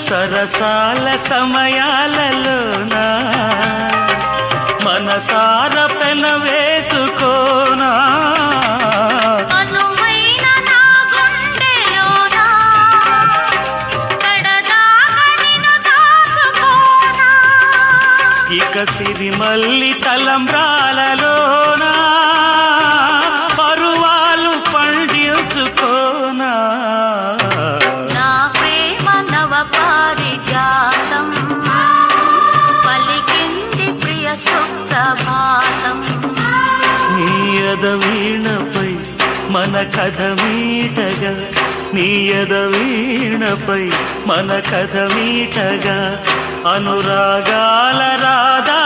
సరసాల సమయాలలోనా మనసార పెన వేసుకోనా ఇక సిరిమల్లి తలంబ్రాలలోనా పరువాలు పండించుకోనా నా ప్రేమ నవ పారిజాతం పలికింది ప్రియ సుప్రభాతం నీ ఎదవీణపై మన కథ మీటగా నీ ఎదవీణపై మన కథ మీటగా అనురాగాల రాధా